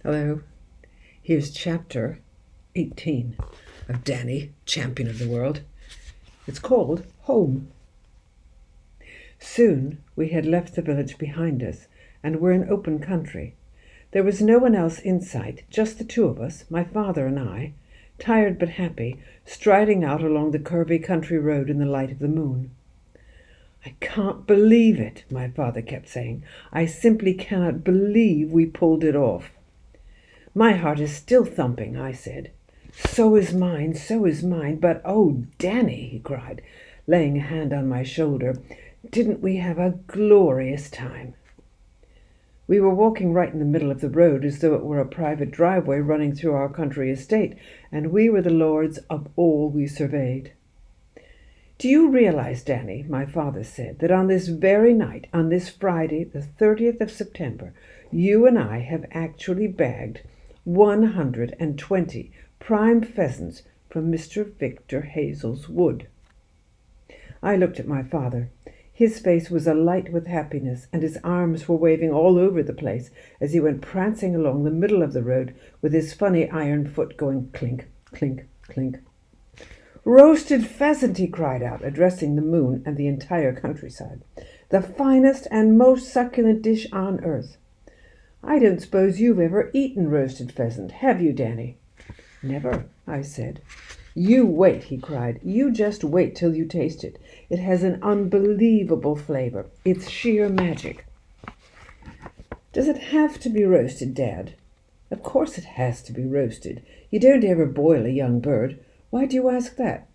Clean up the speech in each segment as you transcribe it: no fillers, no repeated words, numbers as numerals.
Hello, here's chapter 18 of Danny, Champion of the World. It's called Home. Soon we had left the village behind us and were in open country. There was no one else in sight, just the two of us, my father and I, tired but happy, striding out along the curvy country road in the light of the moon. "I can't believe it," my father kept saying. "I simply cannot believe we pulled it off." "My heart is still thumping," I said. So is mine, but oh, Danny," he cried, laying a hand on my shoulder, "didn't we have a glorious time?" We were walking right in the middle of the road as though it were a private driveway running through our country estate, and we were the lords of all we surveyed. "Do you realize, Danny," my father said, "that on this very night, on this Friday, the 30th of September, you and I have actually bagged 120 prime pheasants from Mr. Victor Hazel's wood?" I looked at my father. His face was alight with happiness, and his arms were waving all over the place as he went prancing along the middle of the road with his funny iron foot going clink, clink, clink. "Roasted pheasant," he cried out, addressing the moon and the entire countryside. "The finest and most succulent dish on earth. I don't suppose you've ever eaten roasted pheasant, have you, Danny?" "Never," I said. "You wait," he cried. "You just wait till you taste it. It has an unbelievable flavor. It's sheer magic." "Does it have to be roasted, Dad?" "Of course it has to be roasted. You don't ever boil a young bird. Why do you ask that?"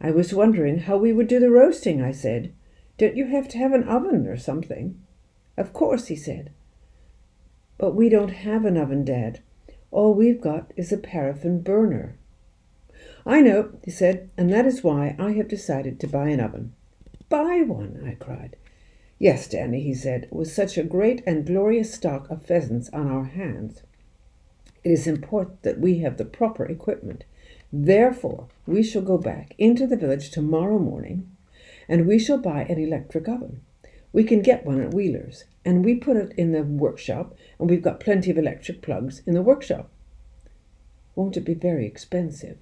"I was wondering how we would do the roasting," I said. "Don't you have to have an oven or something?" "Of course," he said. "But we don't have an oven, Dad. All we've got is a paraffin burner." "I know," he said, "and that is why I have decided to buy an oven." "Buy one?" I cried. "Yes, Danny," he said, "with such a great and glorious stock of pheasants on our hands, it is important that we have the proper equipment. Therefore, we shall go back into the village tomorrow morning, and we shall buy an electric oven. We can get one at Wheeler's, and we put it in the workshop, and we've got plenty of electric plugs in the workshop." "Won't it be very expensive?"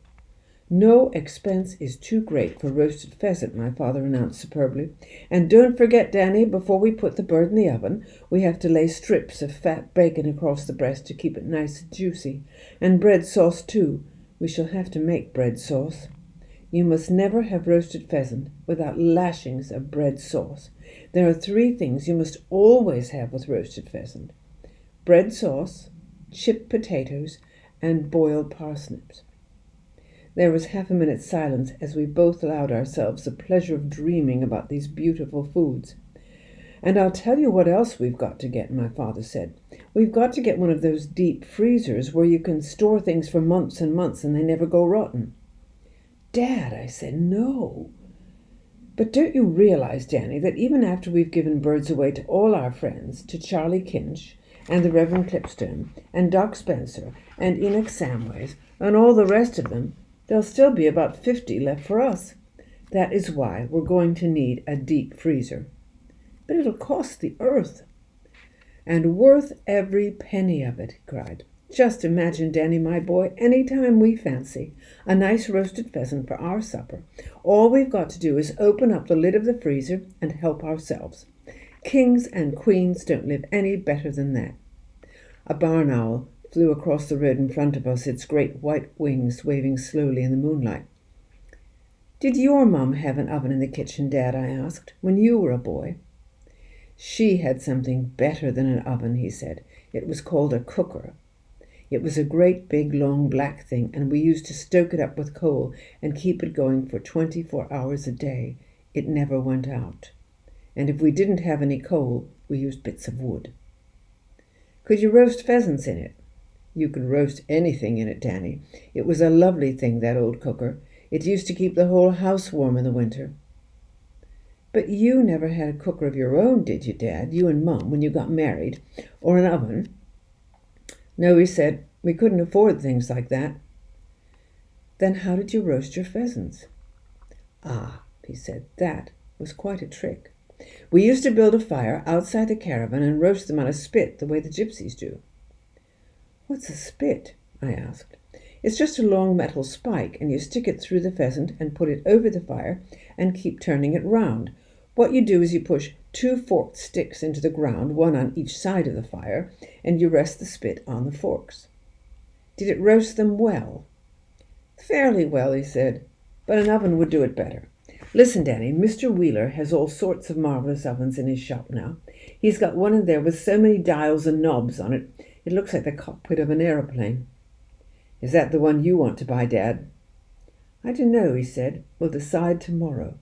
"No expense is too great for roasted pheasant," my father announced superbly. "And don't forget, Danny, before we put the bird in the oven, we have to lay strips of fat bacon across the breast to keep it nice and juicy. And bread sauce, too. We shall have to make bread sauce. You must never have roasted pheasant without lashings of bread sauce. There are 3 things you must always have with roasted pheasant: bread sauce, chipped potatoes, and boiled parsnips." There was half a minute's silence as we both allowed ourselves the pleasure of dreaming about these beautiful foods. "And I'll tell you what else we've got to get," my father said. "We've got to get one of those deep freezers where you can store things for months and months and they never go rotten." "Dad," I said, "no." "But don't you realize, Danny, that even after we've given birds away to all our friends, to Charlie Kinch, and the Reverend Clipstone, and Doc Spencer, and Enoch Samways, and all the rest of them, there'll still be about 50 left for us. That is why we're going to need a deep freezer." "But it'll cost the earth." "And worth every penny of it," he cried. "Just imagine, Danny, my boy, any time we fancy a nice roasted pheasant for our supper, all we've got to do is open up the lid of the freezer and help ourselves. Kings and queens don't live any better than that." A barn owl flew across the road in front of us, its great white wings waving slowly in the moonlight. "Did your mum have an oven in the kitchen, Dad?" I asked, "when you were a boy?" "She had something better than an oven," he said. "It was called a cooker. It was a great big long black thing, and we used to stoke it up with coal and keep it going for 24 hours a day. It never went out. And if we didn't have any coal, we used bits of wood." "Could you roast pheasants in it?" "You could roast anything in it, Danny. It was a lovely thing, that old cooker. It used to keep the whole house warm in the winter." "But you never had a cooker of your own, did you, Dad, you and Mum, when you got married, or an oven?" "No," he said. "We couldn't afford things like that." "Then how did you roast your pheasants?" "Ah," he said, "that was quite a trick. We used to build a fire outside the caravan and roast them on a spit the way the gypsies do." "What's a spit?" I asked. "It's just a long metal spike, and you stick it through the pheasant and put it over the fire and keep turning it round. What you do is you push 2 forked sticks into the ground, one on each side of the fire, and you rest the spit on the forks." "Did it roast them well?" "Fairly well," he said, "but an oven would do it better. Listen, Danny, Mr. Wheeler has all sorts of marvelous ovens in his shop now. He's got one in there with so many dials and knobs on it, it looks like the cockpit of an aeroplane." "Is that the one you want to buy, Dad?" "I don't know," he said. "We'll decide tomorrow."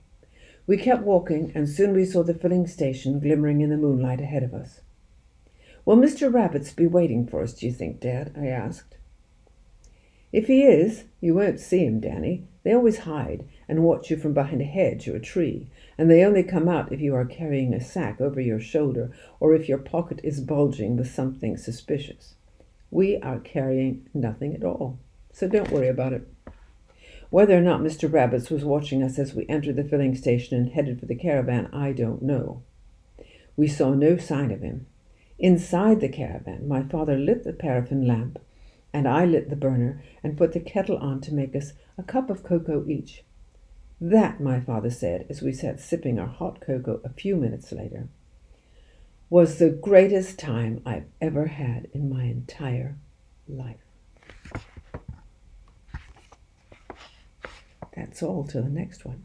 We kept walking, and soon we saw the filling station glimmering in the moonlight ahead of us. "Will Mr. Rabbit be waiting for us, do you think, Dad?" I asked. "If he is, you won't see him, Danny. They always hide and watch you from behind a hedge or a tree, and they only come out if you are carrying a sack over your shoulder or if your pocket is bulging with something suspicious. We are carrying nothing at all, so don't worry about it." Whether or not Mr. Rabbit was watching us as we entered the filling station and headed for the caravan, I don't know. We saw no sign of him. Inside the caravan, my father lit the paraffin lamp, and I lit the burner and put the kettle on to make us a cup of cocoa each. That, my father said, as we sat sipping our hot cocoa a few minutes later, was the greatest time I've ever had in my entire life. That's all till the next one.